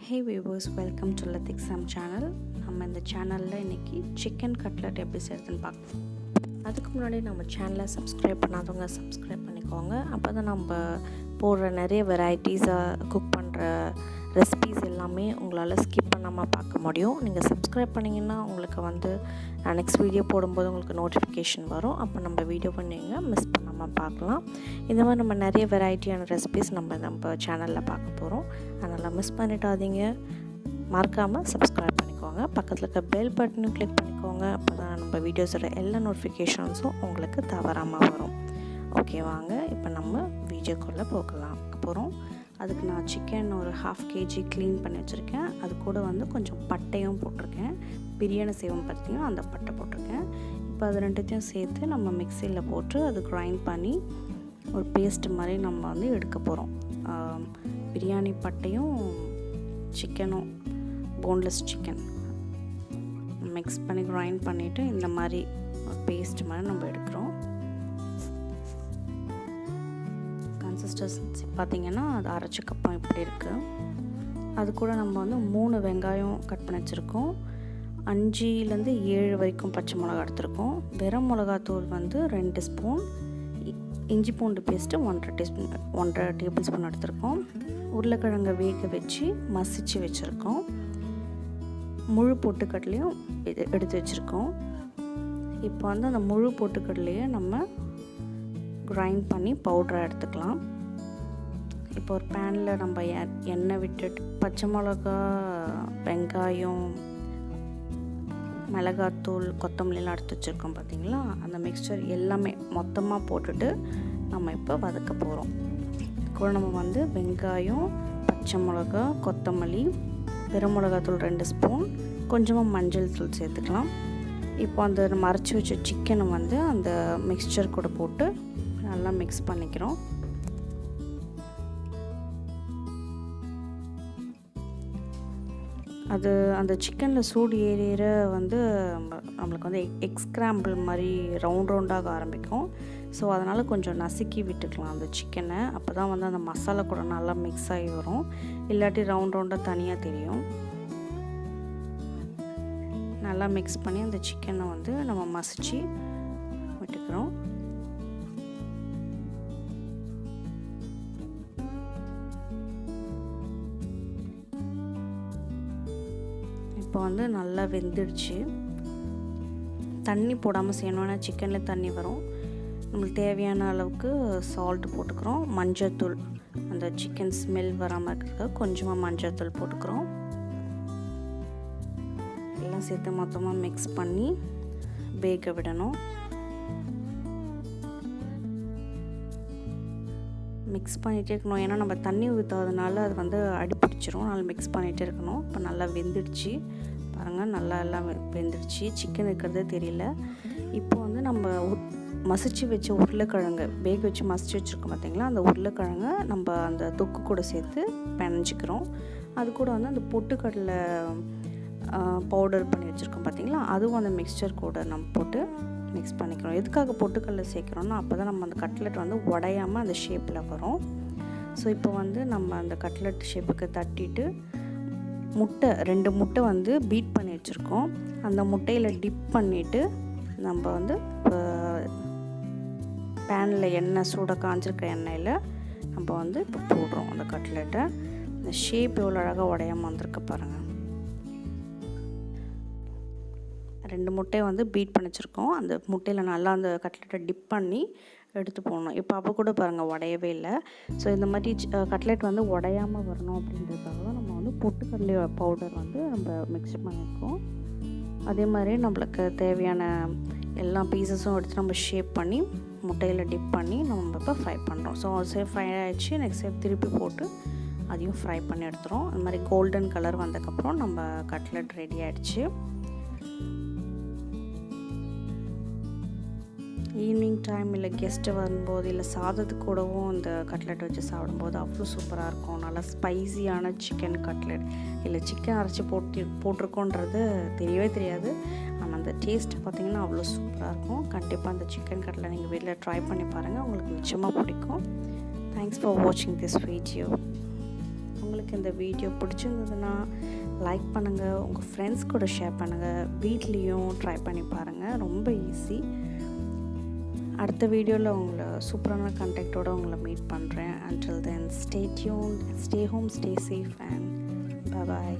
Hey viewers, welcome to Lathixam channel. நம்ம இந்த சேனலில் இன்றைக்கி சிக்கன் கட்லட் எப்படி செய்கிறதுன்னு பார்க்கலாம். அதுக்கு முன்னாடி நம்ம சேனலை சப்ஸ்கிரைப் பண்ணாதவங்க சப்ஸ்கிரைப் பண்ணிக்கோங்க. அப்போ தான் நம்ம போடுற நிறைய வெரைட்டிஸாக குக் பண்ணுற ரெசிபீஸ் எல்லாமே உங்களால் ஸ்கிப் பண்ணாமல் பார்க்க முடியும். நீங்கள் சப்ஸ்கிரைப் பண்ணிங்கன்னா உங்களுக்கு நெக்ஸ்ட் வீடியோ போடும்போது உங்களுக்கு நோட்டிஃபிகேஷன் வரும். அப்போ நம்ம வீடியோ பண்ணிங்க மிஸ் பண்ணாமல் பார்க்கலாம். இந்த மாதிரி நம்ம நிறைய வெரைட்டியான ரெசிபீஸ் நம்ம சேனலில் பார்க்க போகிறோம். அதனால் மிஸ் பண்ணிட்டாதீங்க. மறக்காமல் சப்ஸ்கிரைப் பண்ணிக்கோங்க. பக்கத்தில் இருக்க பெல் பட்டனும் கிளிக் பண்ணிக்கோங்க. அப்போ தான் நம்ம வீடியோஸோட எல்லா நோட்டிஃபிகேஷன்ஸும் உங்களுக்கு தவறாமல் வரும். ஓகே, வாங்க இப்போ நம்ம வீடியோக்குள்ளே போகிறோம். அதுக்கு நான் சிக்கன் ஒரு 1/2 kg க்ளீன் பண்ணி வச்சுருக்கேன். அது கூட கொஞ்சம் பட்டையும் போட்டிருக்கேன். பிரியாணி செய்வோம் பார்த்தீங்கன்னா அந்த பட்டை போட்டிருக்கேன். இப்போ அது ரெண்டுத்தையும் சேர்த்து நம்ம மிக்சியில் போட்டு அது கிரைண்ட் பண்ணி ஒரு பேஸ்ட் மாதிரி நம்ம எடுக்க போகிறோம். பிரியாணி பட்டையும் சிக்கனும் போன்லெஸ் சிக்கன் மிக்ஸ் பண்ணி கிரைண்ட் பண்ணிவிட்டு இந்த மாதிரி ஒரு பேஸ்ட் மாதிரி நம்ம எடுக்கிறோம். கன்சிஸ்டன்சி பார்த்திங்கன்னா அது அரைச்ச கப்பம் இப்படி இருக்குது. அது கூட நம்ம 3 வெங்காயம் கட் பண்ணி வச்சுருக்கோம். 5லேருந்து 7 வரைக்கும் பச்சை மிளகா எடுத்துருக்கோம். வெறும் மிளகாத்தூள் 2 ஸ்பூன், இஞ்சி பூண்டு பேஸ்ட்டு 1.5 டேபிள் ஸ்பூன் எடுத்துருக்கோம். உருளைக்கிழங்கை வேக வச்சு மசிச்சு வச்சுருக்கோம். முழு பொட்டுக்கடலையும் எடுத்து வச்சுருக்கோம். இப்போ அந்த முழு பொட்டுக்கடலையை நம்ம கிரைண்ட் பண்ணி பவுடராக எடுத்துக்கலாம். இப்போ ஒரு பேனில் நம்ம எண்ணெய் விட்டுட்டு பச்சை மிளகா, வெங்காயம், மிளகாத்தூள், கொத்தமல்லிலாம் எடுத்து வச்சுருக்கோம் பார்த்திங்களா. அந்த மிக்சர் எல்லாமே மொத்தமாக போட்டுட்டு நம்ம இப்போ வதக்க போகிறோம். கூட நம்ம வெங்காயம், பச்சை மிளகா, கொத்தமல்லி, வெறும் மிளகாத்தூள் 2 ஸ்பூன், கொஞ்சமாக மஞ்சள் தூள் சேர்த்துக்கலாம். இப்போ அந்த நம்ம அரைச்சி வச்ச சிக்கனை அந்த மிக்சர் கூட போட்டு நல்லா மிக்ஸ் பண்ணிக்கிறோம். அது அந்த சிக்கனில் சூடு ஏற நம்மளுக்கு எக் ஸ்க்ராம்பிள் மாதிரி ரவுண்டாக ஆரம்பிக்கும். ஸோ அதனால் கொஞ்சம் நசுக்கி விட்டுக்கலாம் அந்த சிக்கனை. அப்போ தான் அந்த மசாலா கூட நல்லா மிக்ஸ் ஆகி வரும். இல்லாட்டி ரவுண்டாக தனியாக தெரியும். நல்லா மிக்ஸ் பண்ணி அந்த சிக்கனை நம்ம மசிச்சு விட்டுக்கிறோம். இப்போ நல்லா வெந்துடுச்சு. தண்ணி போடாமல் செய்யணும்னா சிக்கனில் தண்ணி வரும். நம்மளுக்கு தேவையான அளவுக்கு சால்ட் போட்டுக்கிறோம். மஞ்சள்தூள், அந்த சிக்கன் ஸ்மெல் வராமல் இருக்கிறதுக்கு கொஞ்சமாக மஞ்சள்தூள் போட்டுக்கிறோம். எல்லாம் சேர்த்து மொத்தமாக மிக்ஸ் பண்ணி வேக விடணும். மிக்ஸ் பண்ணிகிட்டே இருக்கணும். ஏன்னா நம்ம தண்ணி ஊற்றாதனால அது அடிப்பிடிச்சிரும். நல்லா மிக்ஸ் பண்ணிகிட்டே இருக்கணும். இப்போ நல்லா வெந்துடுச்சு பாருங்கள். நல்லா எல்லாம் வெந்துடுச்சு. சிக்கன் இருக்கிறதே தெரியல. இப்போ நம்ம மசிச்சு வச்ச உருளைக்கிழங்கு வேக வச்சு மசிச்சு வச்சுருக்கோம் பார்த்திங்களா. அந்த உருளைக்கிழங்கை நம்ம அந்த தொக்கு கூட சேர்த்து பிணைஞ்சிக்கிறோம். அது கூட அந்த பொட்டுக்கடலை பவுடர் பண்ணி வச்சுருக்கோம் பார்த்திங்களா. அதுவும் அந்த மிக்சர் கூட நம்ம போட்டு மிக்ஸ் பண்ணிக்கிறோம். எதுக்காக பொட்டுக்கடலை சேர்க்குறோன்னா அப்போ தான் நம்ம அந்த கட்லெட் உடையாமல் அந்த ஷேப்பில் வரும். ஸோ இப்போ நம்ம அந்த கட்லெட் ஷேப்புக்கு தட்டிட்டு முட்டை 2 முட்டை பீட் பண்ணி வச்சுருக்கோம். அந்த முட்டையில் டிப் பண்ணிவிட்டு நம்ம பேனில் எண்ணெய் சூடாக காஞ்சிருக்க எண்ணெயில் நம்ம இப்போ போடுறோம் அந்த கட்லெட்டை. அந்த ஷேப் எவ்வளோ அழகாக உடையாமல் வந்திருக்கு பாருங்கள். 2 முட்டையை பீட் பண்ணி வச்சுருக்கோம். அந்த முட்டையில் நல்லா அந்த கட்லெட்டை டிப் பண்ணி எடுத்து போடணும். இப்போ அப்போ கூட பாருங்கள் உடையவே இல்லை. ஸோ இந்த மாதிரி கட்லெட் உடையாமல் வரணும் அப்படின்றதுக்காக தான் நம்ம பொட்டுக்கடலை பவுடர் நம்ம மிக்ஸ் பண்ணியிருக்கோம். அதே மாதிரி நம்மளுக்கு தேவையான எல்லா பீசஸும் எடுத்து நம்ம ஷேப் பண்ணி முட்டையில் டிப் பண்ணி நம்ம இப்போ ஃப்ரை பண்ணுறோம். ஸோ சரி ஃப்ரை ஆகிடுச்சு. நெக்ஸ்ட் திருப்பி போட்டு அதையும் ஃப்ரை பண்ணி எடுத்துகிறோம். அந்த மாதிரி கோல்டன் கலர் வந்ததுக்கப்புறம் நம்ம கட்லெட் ரெடி ஆகிடுச்சு. ஈவினிங் டைம் இல்லை கெஸ்ட்டு வரும்போது இல்லை சாதத்து கூடவும் இந்த கட்லெட் வச்சு சாப்பிடும்போது அவ்வளோ சூப்பராக இருக்கும். நல்லா ஸ்பைஸியான சிக்கன் கட்லெட். இல்லை சிக்கன் அரைச்சி போட்டிருக்கோன்றது தெரியவே தெரியாது. ஆனால் அந்த டேஸ்ட் பார்த்திங்கன்னா அவ்வளோ சூப்பராக இருக்கும். கண்டிப்பாக அந்த சிக்கன் கட்லெட் நீங்கள் வீட்டில் ட்ரை பண்ணி பாருங்கள். உங்களுக்கு நிச்சயமாக பிடிக்கும். தேங்க்ஸ் ஃபார் வாட்சிங் திஸ் வீடியோ. உங்களுக்கு இந்த வீடியோ பிடிச்சிருந்ததுன்னா லைக் பண்ணுங்கள், உங்கள் ஃப்ரெண்ட்ஸ் கூட ஷேர் பண்ணுங்கள், வீட்லேயும் ட்ரை பண்ணி பாருங்கள். ரொம்ப ஈஸி. அடுத்த வீடியோவில் உங்களை சூப்பரான கண்டெக்டோடு உங்களை மீட் பண்ணுறேன். Until then, stay tuned, stay home, stay safe and bye-bye.